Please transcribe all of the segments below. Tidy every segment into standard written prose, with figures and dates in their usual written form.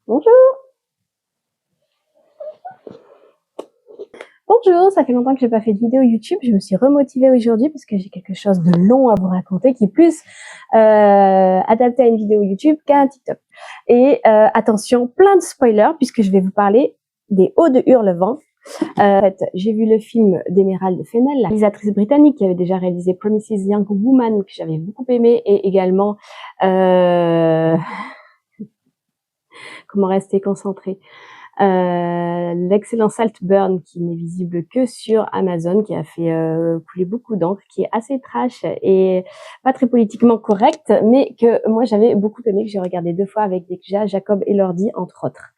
Bonjour. Bonjour, ça fait longtemps que j'ai pas fait de vidéo YouTube. Je me suis remotivée aujourd'hui parce que j'ai quelque chose de long à vous raconter qui est plus adapté à une vidéo YouTube qu'à un TikTok. Et attention, plein de spoilers puisque je vais vous parler des Hauts de Hurlevent. En fait, j'ai vu le film d'Emerald Fennell, la réalisatrice britannique qui avait déjà réalisé Promises Young Woman que j'avais beaucoup aimé, et également comment rester concentré. L'excellent Saltburn qui n'est visible que sur Amazon, qui a fait couler beaucoup d'encre, qui est assez trash et pas très politiquement correct, mais que moi j'avais beaucoup aimé, que j'ai regardé 2 fois avec Dekja, Jacob et Lordi entre autres.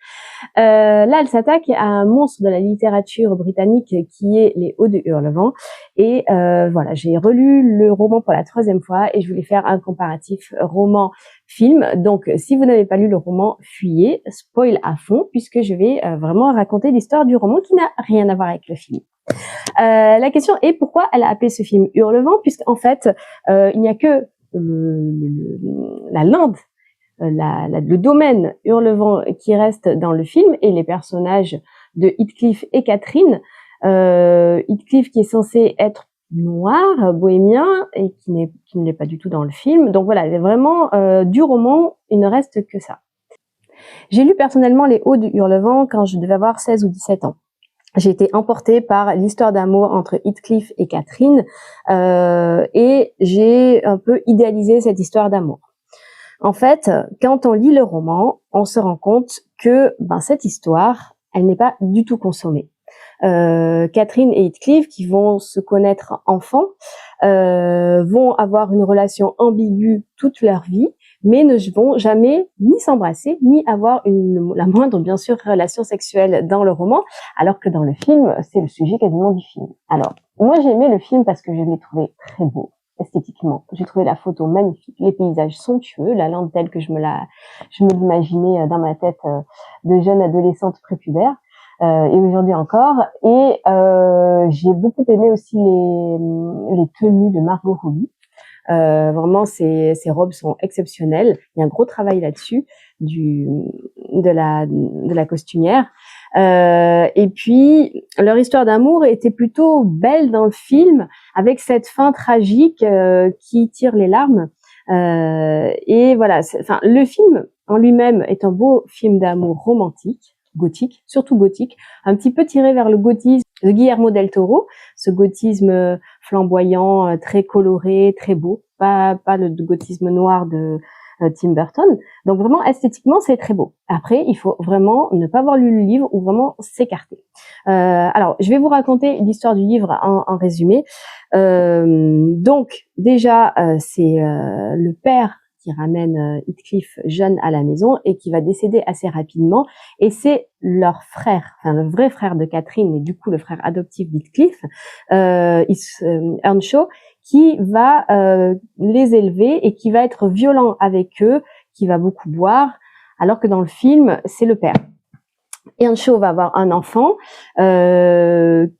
Là, elle s'attaque à un monstre de la littérature britannique qui est les Hauts de Hurlevent. Et voilà, j'ai relu le roman pour la 3e fois et je voulais faire un comparatif roman-film. Donc, si vous n'avez pas lu le roman, fuyez, spoil à fond, puisque je vais vraiment raconter l'histoire du roman qui n'a rien à voir avec le film. La question est pourquoi elle a appelé ce film Hurlevent, puisqu'en fait, il n'y a que la lande, le domaine Hurlevent qui reste dans le film, et les personnages de Heathcliff et Catherine. Heathcliff qui est censé être noir, bohémien, et qui ne l'est pas du tout dans le film. Donc voilà, vraiment du roman, il ne reste que ça. J'ai lu personnellement Les Hauts du Hurlevent quand je devais avoir 16 ou 17 ans. J'ai été emportée par l'histoire d'amour entre Heathcliff et Catherine, et j'ai un peu idéalisé cette histoire d'amour. En fait, quand on lit le roman, on se rend compte que cette histoire, elle n'est pas du tout consommée. Catherine et Heathcliff, qui vont se connaître enfants, vont avoir une relation ambiguë toute leur vie, mais ne vont jamais ni s'embrasser, ni avoir la moindre, bien sûr, relation sexuelle dans le roman, alors que dans le film, c'est le sujet quasiment du film. Alors, moi j'ai aimé le film parce que je l'ai trouvé très beau. Esthétiquement, j'ai trouvé la photo magnifique, les paysages somptueux, la lande telle que je me l'imaginais dans ma tête de jeune adolescente prépubère, et aujourd'hui encore. Et j'ai beaucoup aimé aussi les tenues de Margot Robbie. Vraiment, ces robes sont exceptionnelles. Il y a un gros travail là-dessus de la costumière. Et puis, leur histoire d'amour était plutôt belle dans le film, avec cette fin tragique qui tire les larmes. Et voilà, le film en lui-même est un beau film d'amour romantique, gothique, surtout gothique, un petit peu tiré vers le gothisme de Guillermo del Toro, ce gothisme flamboyant, très coloré, très beau, pas le gothisme noir de Tim Burton. Donc vraiment, esthétiquement, c'est très beau. Après, il faut vraiment ne pas avoir lu le livre ou vraiment s'écarter. Alors, je vais vous raconter l'histoire du livre en résumé. Donc, déjà, c'est le père qui ramène Heathcliff jeune à la maison et qui va décéder assez rapidement. Et c'est leur frère, le vrai frère de Catherine, et du coup le frère adoptif d'Heathcliff, Earnshaw, qui va les élever et qui va être violent avec eux, qui va beaucoup boire, alors que dans le film, c'est le père. Earnshaw va avoir un enfant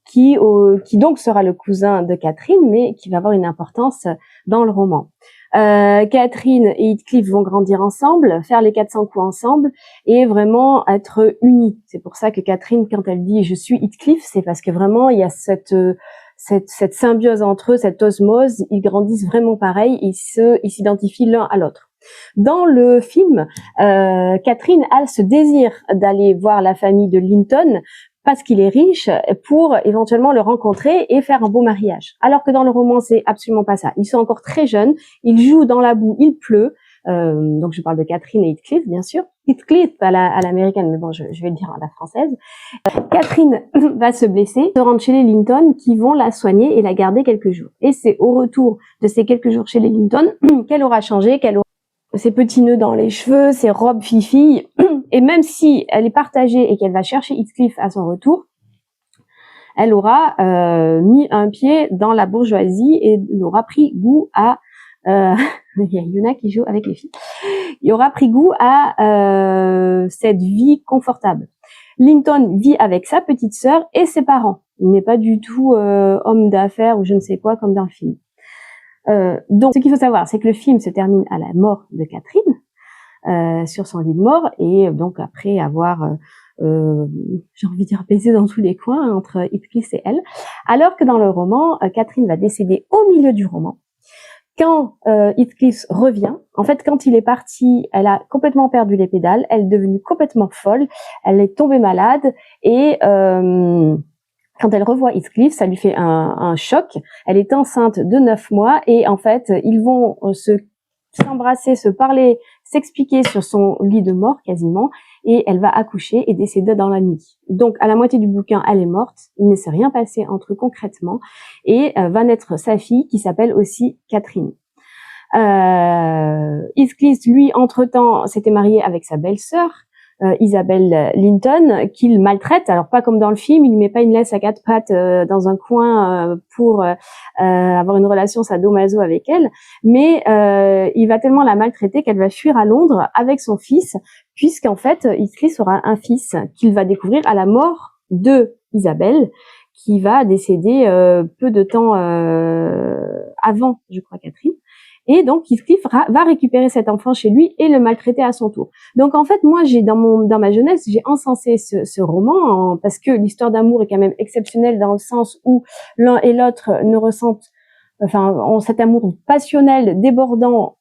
qui donc sera le cousin de Catherine, mais qui va avoir une importance dans le roman. Catherine et Heathcliff vont grandir ensemble, faire les 400 coups ensemble et vraiment être unis. C'est pour ça que Catherine, quand elle dit « je suis Heathcliff », c'est parce que vraiment il y a cette symbiose entre eux, cette osmose, ils grandissent vraiment pareil, ils s'identifient l'un à l'autre. Dans le film, Catherine a ce désir d'aller voir la famille de Linton parce qu'il est riche, pour éventuellement le rencontrer et faire un beau mariage. Alors que dans le roman, c'est absolument pas ça. Ils sont encore très jeunes, ils jouent dans la boue, il pleut. Donc je parle de Catherine et Heathcliff, bien sûr. Heathcliff à l'américaine, mais bon, je vais le dire à la française. Catherine va se blesser, se rendre chez les Linton qui vont la soigner et la garder quelques jours. Et c'est au retour de ces quelques jours chez les Linton qu'elle aura changé, qu'elle aura ses petits nœuds dans les cheveux, ses robes fifi, et même si elle est partagée et qu'elle va chercher Heathcliff à son retour, elle aura mis un pied dans la bourgeoisie et elle aura pris goût à... il y a Yuna qui joue avec les filles. Il aura pris goût à cette vie confortable. Linton vit avec sa petite sœur et ses parents. Il n'est pas du tout homme d'affaires ou je ne sais quoi comme dans le film. Donc, ce qu'il faut savoir, c'est que le film se termine à la mort de Catherine. sur son lit de mort, et donc après avoir j'ai envie de dire baisé dans tous les coins entre Heathcliff et elle, alors que dans le roman, Catherine va décéder au milieu du roman. Quand Heathcliff revient, en fait, quand il est parti, elle a complètement perdu les pédales, elle est devenue complètement folle, elle est tombée malade, et quand elle revoit Heathcliff, ça lui fait un choc. Elle est enceinte de 9 mois, et en fait, ils vont s'embrasser, se parler, s'expliquer sur son lit de mort quasiment, et elle va accoucher et décéder dans la nuit. Donc à la moitié du bouquin, elle est morte, il ne s'est rien passé entre eux concrètement, et va naître sa fille qui s'appelle aussi Catherine. Heathcliff, lui, entre-temps, s'était marié avec sa belle-sœur, Isabelle Linton, qu'il maltraite. Alors pas comme dans le film, il ne met pas une laisse à 4 pattes dans un coin pour avoir une relation sadomaso avec elle, mais il va tellement la maltraiter qu'elle va fuir à Londres avec son fils, puisqu'en fait Heathcliff aura un fils qu'il va découvrir à la mort de Isabelle, qui va décéder peu de temps avant, je crois, Catherine. Et donc Heathcliff va récupérer cet enfant chez lui et le maltraiter à son tour. Donc en fait, moi, dans ma jeunesse, j'ai encensé ce roman parce que l'histoire d'amour est quand même exceptionnelle dans le sens où l'un et l'autre ne ressentent, enfin, ont cet amour passionnel, débordant.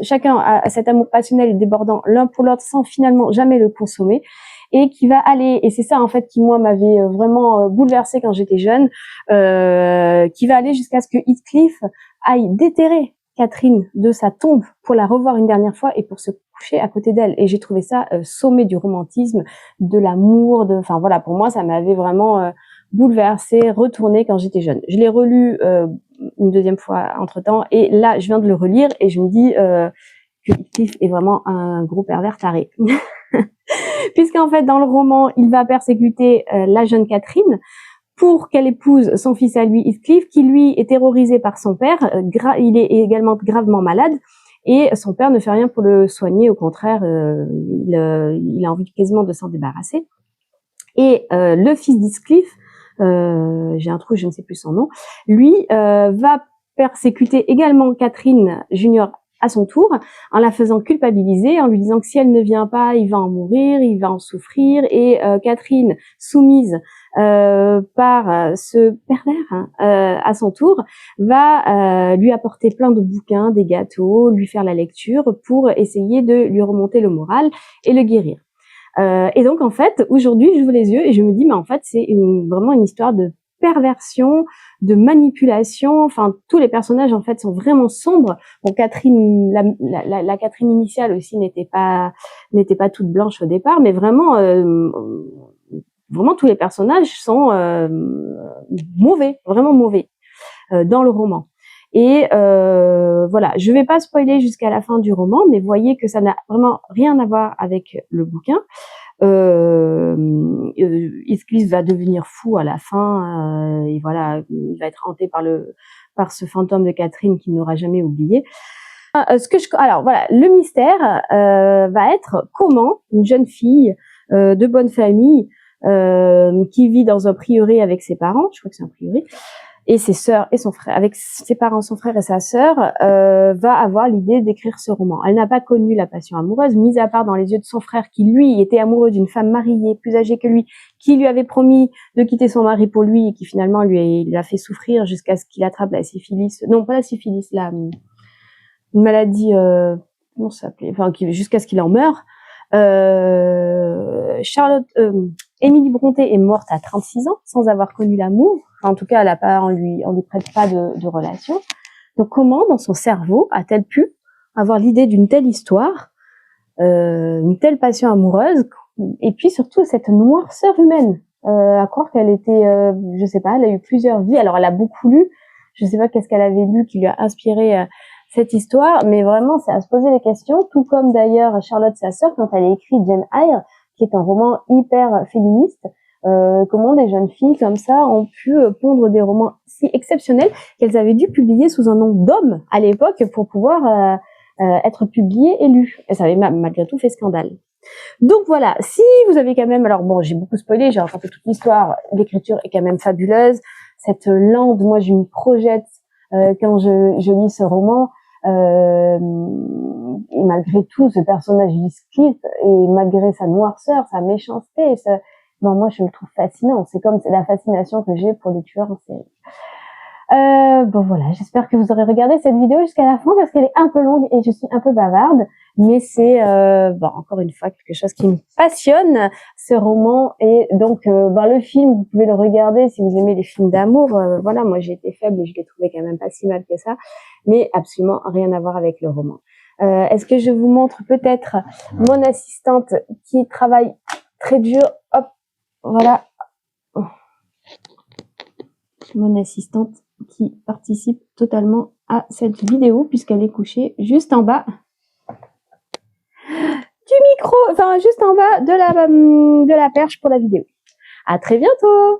Chacun a cet amour passionnel et débordant l'un pour l'autre sans finalement jamais le consommer. Et qui va aller, et c'est ça en fait qui moi m'avait vraiment bouleversée quand j'étais jeune, qui va aller jusqu'à ce que Heathcliff aille déterrer Catherine de sa tombe pour la revoir une dernière fois et pour se coucher à côté d'elle. Et j'ai trouvé ça sommet du romantisme, de l'amour, enfin voilà, pour moi ça m'avait vraiment bouleversée, retournée quand j'étais jeune. Je l'ai relu une deuxième fois entre-temps, et là je viens de le relire et je me dis que Heathcliff est vraiment un gros pervers taré. Puisqu'en fait, dans le roman, il va persécuter la jeune Catherine pour qu'elle épouse son fils à lui, Heathcliff, qui lui est terrorisé par son père. Il est également gravement malade, et son père ne fait rien pour le soigner. Au contraire, il a envie quasiment de s'en débarrasser. Et le fils d'Heathcliff, j'ai un trou, je ne sais plus son nom, lui va persécuter également Catherine Junior à son tour, en la faisant culpabiliser, en lui disant que si elle ne vient pas, il va en mourir, il va en souffrir. Et Catherine, soumise par ce pervers à son tour, va lui apporter plein de bouquins, des gâteaux, lui faire la lecture pour essayer de lui remonter le moral et le guérir. Et donc en fait, aujourd'hui, j'ouvre les yeux et je me dis, mais en fait, c'est vraiment une histoire de perversion, de manipulation. Enfin, tous les personnages en fait sont vraiment sombres. Bon, Catherine, la Catherine initiale aussi n'était pas toute blanche au départ, mais vraiment, vraiment tous les personnages sont mauvais, vraiment mauvais dans le roman. Et voilà, je vais pas spoiler jusqu'à la fin du roman, mais voyez que ça n'a vraiment rien à voir avec le bouquin. Heathcliff va devenir fou à la fin, et voilà, il va être hanté par ce fantôme de Catherine qu'il n'aura jamais oublié. Alors voilà, le mystère va être comment une jeune fille de bonne famille qui vit dans un prieuré avec ses parents, je crois que c'est un prieuré, et ses sœurs et son frère, avec ses parents, son frère et sa sœur, va avoir l'idée d'écrire ce roman. Elle n'a pas connu la passion amoureuse, mis à part dans les yeux de son frère qui, lui, était amoureux d'une femme mariée, plus âgée que lui, qui lui avait promis de quitter son mari pour lui et qui finalement il a fait souffrir jusqu'à ce qu'il attrape la syphilis. Non, pas la syphilis, une maladie, comment ça s'appelait, enfin, jusqu'à ce qu'il en meure. Émilie Brontë est morte à 36 ans sans avoir connu l'amour. En tout cas, on lui prête pas de relation. Donc, comment, dans son cerveau, a-t-elle pu avoir l'idée d'une telle histoire, une telle passion amoureuse, et puis surtout cette noirceur humaine, à croire qu'elle était, je sais pas, elle a eu plusieurs vies. Alors, elle a beaucoup lu. Je sais pas qu'est-ce qu'elle avait lu qui lui a inspiré cette histoire, mais vraiment, c'est à se poser des questions, tout comme d'ailleurs Charlotte, sa sœur, quand elle a écrit Jane Eyre, qui est un roman hyper féministe. Comment des jeunes filles comme ça ont pu pondre des romans si exceptionnels qu'elles avaient dû publier sous un nom d'homme à l'époque pour pouvoir être publiées et lues. Et ça avait malgré tout fait scandale. Donc voilà, si vous avez quand même... Alors bon, j'ai beaucoup spoilé, j'ai raconté toute l'histoire, l'écriture est quand même fabuleuse. Cette lande, moi je me projette quand je lis ce roman. malgré tout, ce personnage discrète et malgré sa noirceur, sa méchanceté, bon, moi je le trouve fascinant. C'est comme la fascination que j'ai pour les tueurs en série. Bon voilà, j'espère que vous aurez regardé cette vidéo jusqu'à la fin parce qu'elle est un peu longue et je suis un peu bavarde, mais c'est bon, encore une fois quelque chose qui me passionne, ce roman. Et donc le film, vous pouvez le regarder si vous aimez les films d'amour. Voilà, moi j'ai été faible et je l'ai trouvé quand même pas si mal que ça, mais absolument rien à voir avec le roman. Est-ce que je vous montre peut-être mon assistante qui travaille très dur? Hop, voilà, mon assistante qui participe totalement à cette vidéo puisqu'elle est couchée juste en bas du micro, enfin juste en bas de la perche pour la vidéo. À très bientôt!